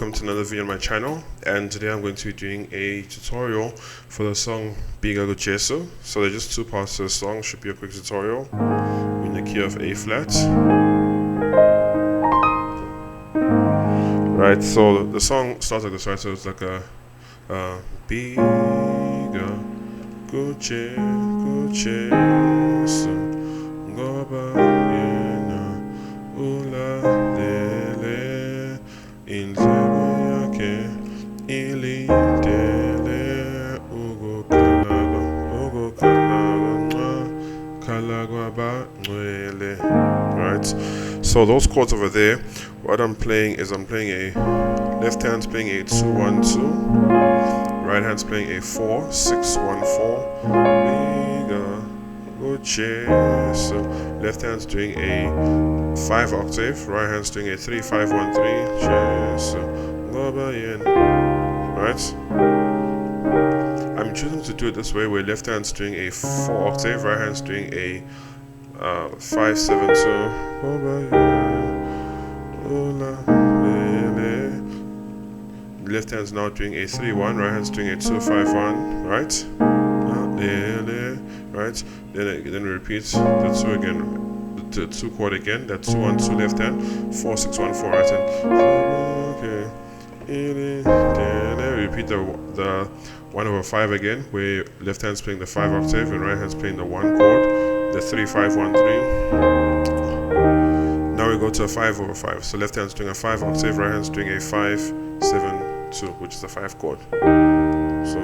welcome to another video on my channel, and today I'm going to be doing a tutorial for the song Bika Jeso. So there's just two parts to the song, should be a quick tutorial in the key of A flat. Right, so the song starts like this, right? So it's like a Bika Jeso Goba Yena Ula Lele Inzebe yake ilindele ugu kalagwa ba nwele. Right, so those chords over there, what I'm playing is I'm playing a left hand's playing a 2-1-2, right hand's playing a 4-6-1-4. So left hand's doing a 5 octave, right hand's doing a 3-5-1-3. Right? I'm choosing to do it this way, where left hand's doing a 4 octave, right hand's doing a 5-7-2. Left hand's now doing a 3-1, right hand's doing a 2-5-1, right? Right, then we repeat the 2 again, the 2 chord again, that 2-1-2 left hand, 4-6-1-4 right hand. Okay, then we repeat the 1/5 again, where left hand's playing the 5 octave and right hand's playing the 1 chord, the 3-5-1-3. Now we go to a 5/5. So left hand's doing a 5 octave, right hand's doing a 5-7-2, which is the 5 chord. So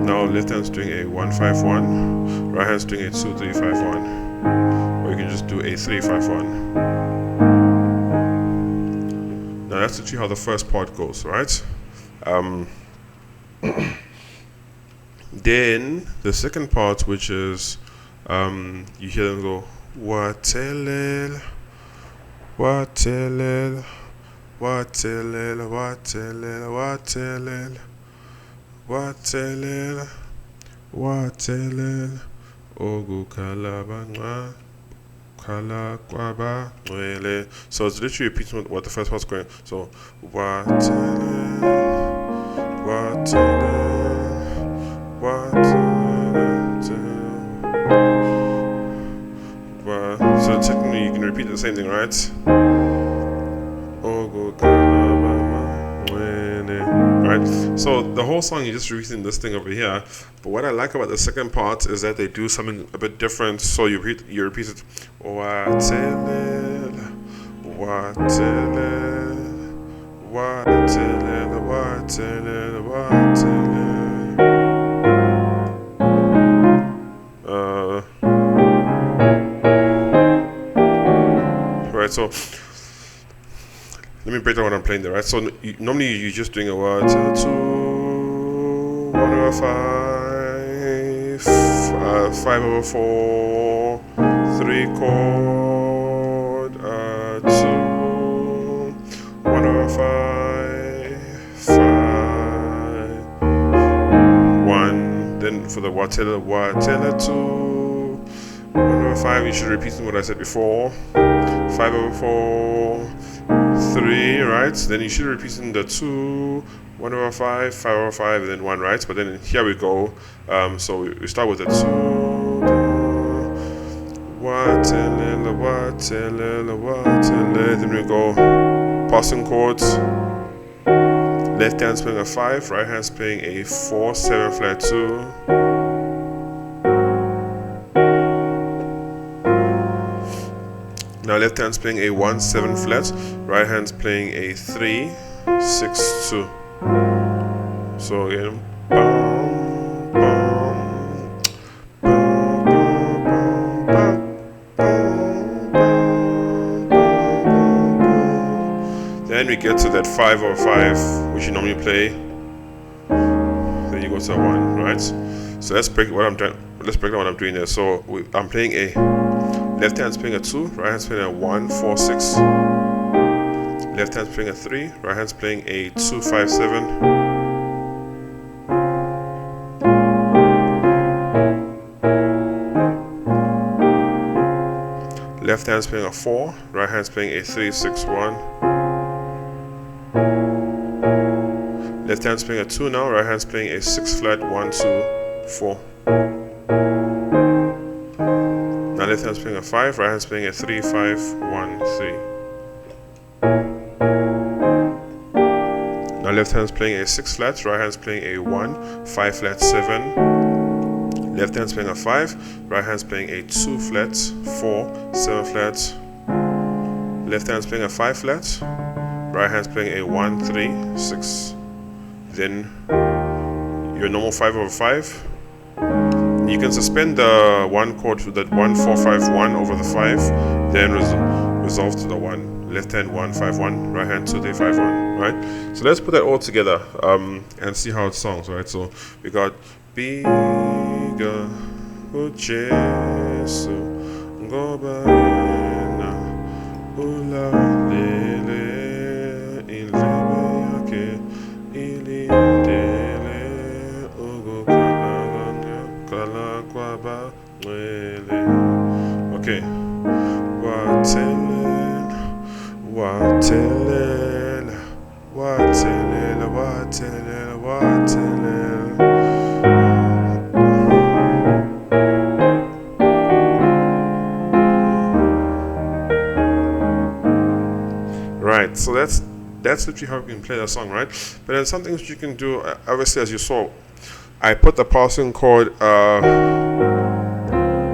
now left hand's doing a 1-5-1, right hand's doing a 2-3-5-1, or you can just do a 3-5-1. Now that's actually how the first part goes, right? Then the second part, which is you hear them go watelel, watelel, watelel, watelel, watelel, watelel, watelel, ogu kalabanga, kalakwaba nwele. So it's literally repeating what the first part's going. So watelel, watelel, watelel. So technically you can repeat the same thing, right? Right? So the whole song you're just repeating this thing over here, but what I like about the second part is that they do something a bit different. So you repeat it. Watelel, watelel, watelel, watelel, watelel. Right, so let me break down what I'm playing there, right? So normally you're just doing a 1-2, 1/5, 5/4, 3 chord, 2, 1/5, 5, 1. Then for the watela 2, 1/5, you should repeat what I said before. 5/4, 3, right? Then you should repeat in the 2, 1/5, 5/5, and then 1, right? But then here we go. So we start with the 2. Then we go passing chords. Left hand's playing a 5, right hand's playing a 4-7 flat 2. Now left hand's playing a 1-7 flat, right hand's playing a 3-6-2. So again, then we get to that 5/5, which you normally play. Then you go to a 1, right? So let's break down what I'm doing there. So I'm playing a left hand's playing a 2, right hand's playing a 1-4-6. Left hand's playing a 3, right hand's playing a 2-5-7. left hand's playing a 4, right hand's playing a 3, 6, 1. Left hand's playing a 2 now, right hand's playing a 6 flat, 1, 2, 4. Now left hand's playing a 5, right hand's playing a 3, 5, 1, 3. Now left hand's playing a 6 flat, right hand's playing a 1, 5 flat, 7. Left hand's playing a 5, right hand's playing a 2 flat, 4, 7 flat. Left hand's playing a 5 flat, right hand's playing a 1, 3, 6. Then your normal 5 over 5. You can suspend the 1 chord to that 1, 4, 5, 1 over the 5, then resolve to the 1. Left hand 1, 5, 1, right hand 2, 3, 5, 1, right? So let's put that all together and see how it sounds, right? So we got Bika, Jeso, Ngobana, Ula, Lele, Ilebeyake, Ili, Dele, Ogo, Kala, Kwaba, Wele. Okay. Watelela, watelela, watelela, watelela, watelela. Right, so that's literally how you can play that song, right? But then some things you can do, obviously, as you saw, I put the passing chord.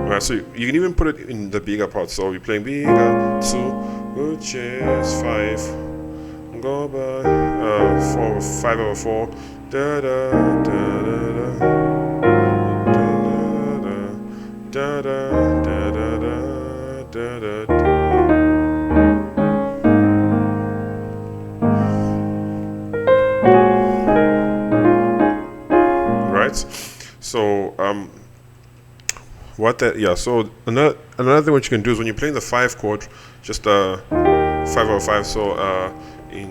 Right, so you can even put it in the Bika part. So you're playing Bika 2, which is 5, go by 4, 5 over 4, da da da da da da da da da da da. Right, so what that, yeah, so another thing what you can do is when you're playing the 5 chord, just 5 over 5, so we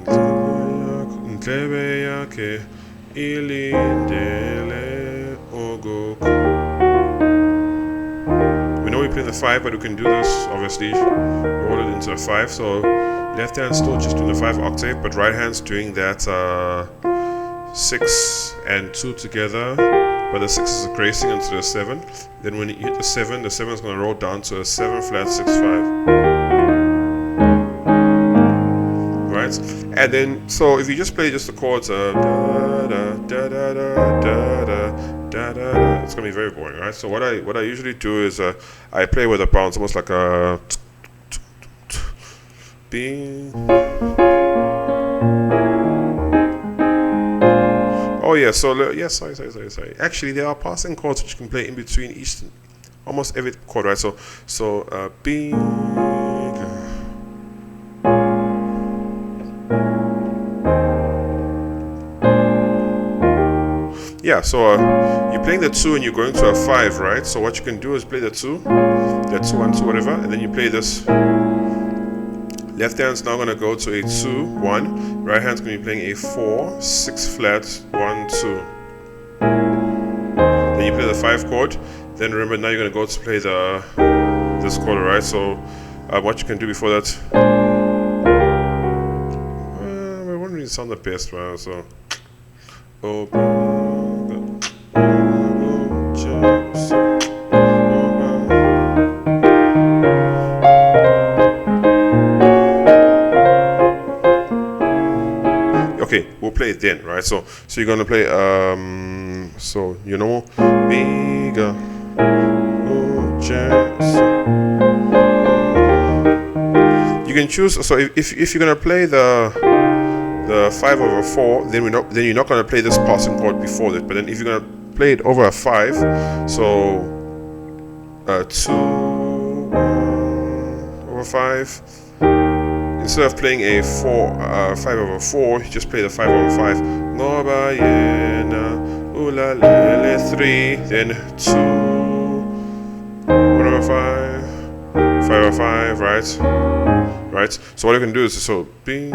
know we play the 5, but we can do this, obviously roll it into a 5. So left hand's still just doing the 5 octave, but right hand's doing that 6 and 2 together, but the 6 is gracing into the 7. Then when you hit the 7 is going to roll down to a 7 flat 6 5. Right? And then, so if you just play just the chords, da da da da da da da da da, it's going to be very boring, right? So what I usually do is I play with a bounce, almost like a bing. Oh yeah, so yeah, sorry. Actually, there are passing chords which you can play in between each, almost every chord, right? So Bika. Yeah, so you're playing the 2 and you're going to a 5, right? So what you can do is play the 2, that 2 and 2, whatever, and then you play this. Left hand's now going to go to a 2, 1. Right hand's going to be playing a 4, 6 flat, 1, 2. Then you play the 5 chord. Then remember, now you're going to go to play this chord, right? So what you can do before that, it wouldn't really sound the best, right? So okay, we'll play it then, right? So you're gonna play so you know Bika, Jeso. You can choose. So if you're gonna play the 5 over 4, then you're not gonna play this passing chord before it. But then if you're gonna play it over a 5, so 2 over 5. Instead of playing a 5 over 4, you just play the 5 over 5. Ngobayena, ula lele 3, then 2, 1 over 5, 5 over 5, right? Right? So what you can do is so bing.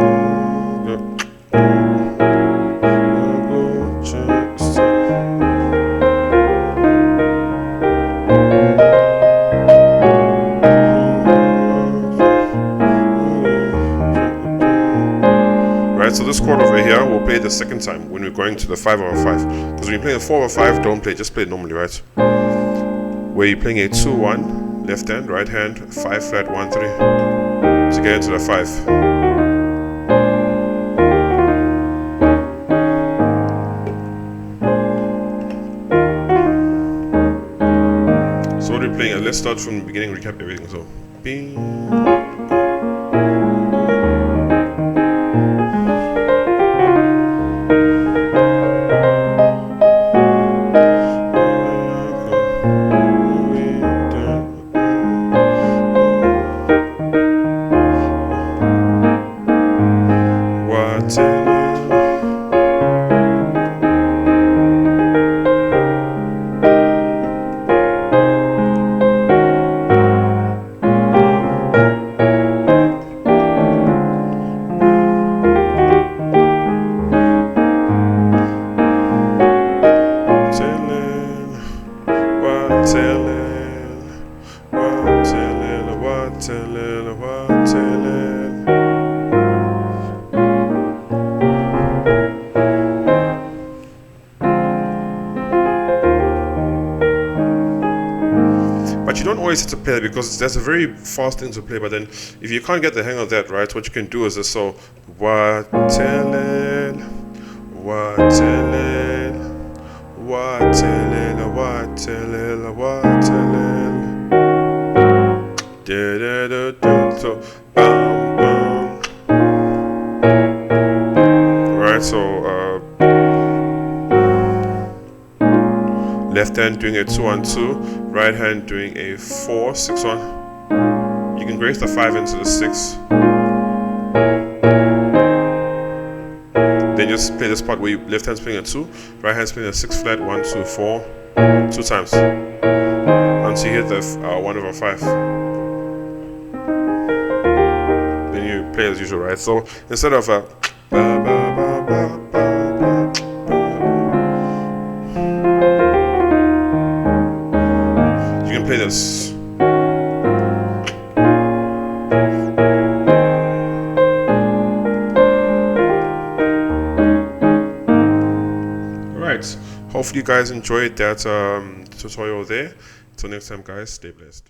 play it the second time when we're going to the 5 over 5. Because when you're playing a 4 over 5, don't play, just play it normally, right? Where you're playing a 2-1, left hand, right hand, 5 flat, 1 3 to get into the 5. So what are we playing? Let's start from the beginning, recap everything. So, bing. But you don't always have to play that because that's a very fast thing to play. But then, if you can't get the hang of that, right, what you can do is just so watelel, watelel, watelel, watelel, watelel, da da da da, so bam bam. Right, so left hand doing a 2-1-2, right hand doing a 4-6-1. You can grace the 5 into the 6. Then just play this part where you left hand's playing a 2, right hand's playing a 6 flat, 1 2 4, 2 times until you hit the 1 over 5. Then you play as usual, right? So instead of a ba, ba, ba, ba, ba, play this. Alright, hopefully you guys enjoyed that tutorial there. Until next time guys, stay blessed.